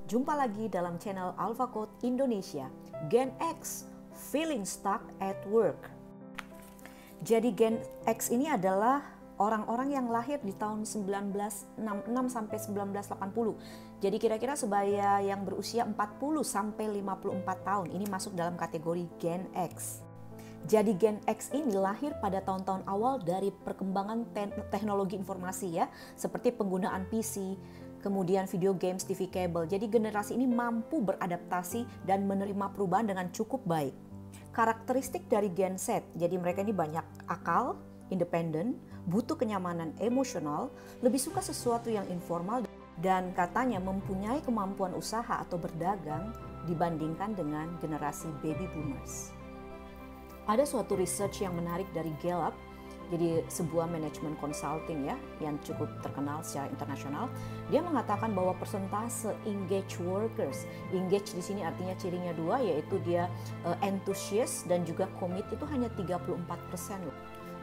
Jumpa lagi dalam channel Alpha Code Indonesia. Gen X, feeling stuck at work. Jadi Gen X ini adalah orang-orang yang lahir di tahun 1966 sampai 1980. Jadi kira-kira sebaya yang berusia 40 sampai 54 tahun. Ini masuk dalam kategori Gen X. Jadi Gen X ini lahir pada tahun-tahun awal dari perkembangan teknologi informasi ya, seperti penggunaan PC, kemudian video games, TV kabel. Jadi generasi ini mampu beradaptasi dan menerima perubahan dengan cukup baik. Karakteristik dari Gen Z, jadi mereka ini banyak akal, independen, butuh kenyamanan emosional, lebih suka sesuatu yang informal, dan katanya mempunyai kemampuan usaha atau berdagang dibandingkan dengan generasi baby boomers. Ada suatu research yang menarik dari Gallup, jadi sebuah manajemen consulting ya yang cukup terkenal secara internasional. Dia mengatakan bahwa persentase engaged workers, engaged di sini artinya cirinya dua, yaitu dia enthusiast dan juga commit, itu hanya 34%.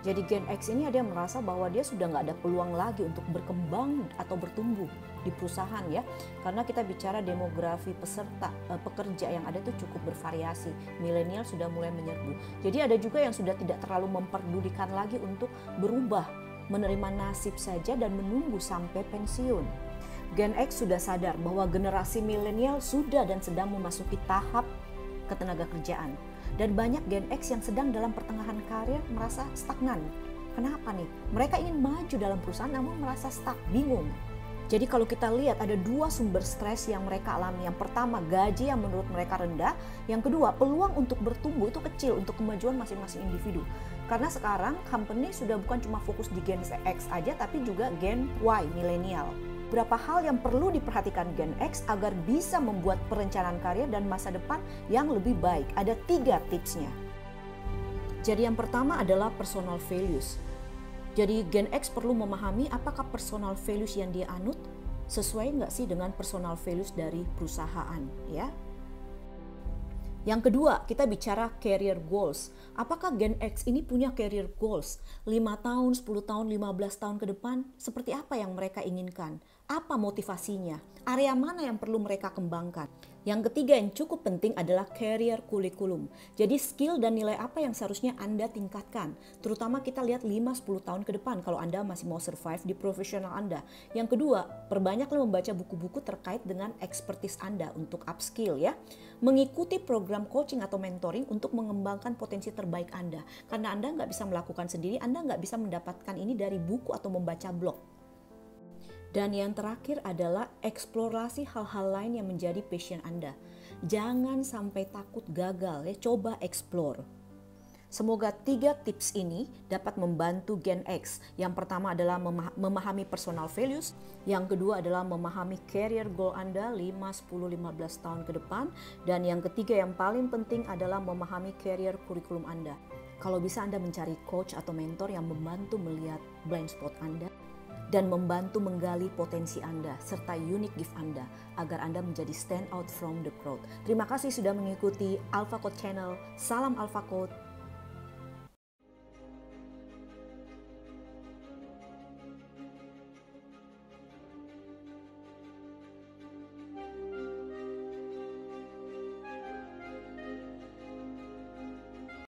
Jadi Gen X ini ada yang merasa bahwa dia sudah nggak ada peluang lagi untuk berkembang atau bertumbuh di perusahaan ya, karena kita bicara demografi peserta pekerja yang ada itu cukup bervariasi. Milenial sudah mulai menyerbu. Jadi ada juga yang sudah tidak terlalu memperdulikan lagi untuk berubah, menerima nasib saja dan menunggu sampai pensiun. Gen X sudah sadar bahwa generasi milenial sudah dan sedang memasuki tahap ketenaga kerjaan. Dan banyak Gen X yang sedang dalam pertengahan karir merasa stagnan. Kenapa nih? Mereka ingin maju dalam perusahaan namun merasa stuck, bingung. Jadi kalau kita lihat ada dua sumber stres yang mereka alami. Yang pertama, gaji yang menurut mereka rendah. Yang kedua, peluang untuk bertumbuh itu kecil untuk kemajuan masing-masing individu. Karena sekarang company sudah bukan cuma fokus di Gen X aja, tapi juga Gen Y, milenial. Berapa hal yang perlu diperhatikan Gen X agar bisa membuat perencanaan karir dan masa depan yang lebih baik. Ada 3 tipsnya. Jadi yang pertama adalah personal values. Jadi Gen X perlu memahami apakah personal values yang dia anut sesuai nggak sih dengan personal values dari perusahaan ya. Yang kedua, kita bicara career goals. Apakah Gen X ini punya career goals? 5 tahun, 10 tahun, 15 tahun ke depan, seperti apa yang mereka inginkan? Apa motivasinya? Area mana yang perlu mereka kembangkan? Yang ketiga yang cukup penting adalah career curriculum. Jadi skill dan nilai apa yang seharusnya Anda tingkatkan. Terutama kita lihat 5-10 tahun ke depan kalau Anda masih mau survive di profesional Anda. Yang kedua, perbanyaklah membaca buku-buku terkait dengan expertise Anda untuk upskill ya. Mengikuti program coaching atau mentoring untuk mengembangkan potensi terbaik Anda. Karena Anda nggak bisa melakukan sendiri, Anda nggak bisa mendapatkan ini dari buku atau membaca blog. Dan yang terakhir adalah eksplorasi hal-hal lain yang menjadi passion Anda. Jangan sampai takut gagal ya, coba explore. Semoga 3 tips ini dapat membantu Gen X. Yang pertama adalah memahami personal values. Yang kedua adalah memahami career goal Anda 5, 10, 15 tahun ke depan. Dan yang ketiga yang paling penting adalah memahami career curriculum Anda. Kalau bisa Anda mencari coach atau mentor yang membantu melihat blind spot Anda dan membantu menggali potensi Anda serta unique gift Anda agar Anda menjadi stand out from the crowd. Terima kasih sudah mengikuti Alpha Code Channel. Salam Alpha Code.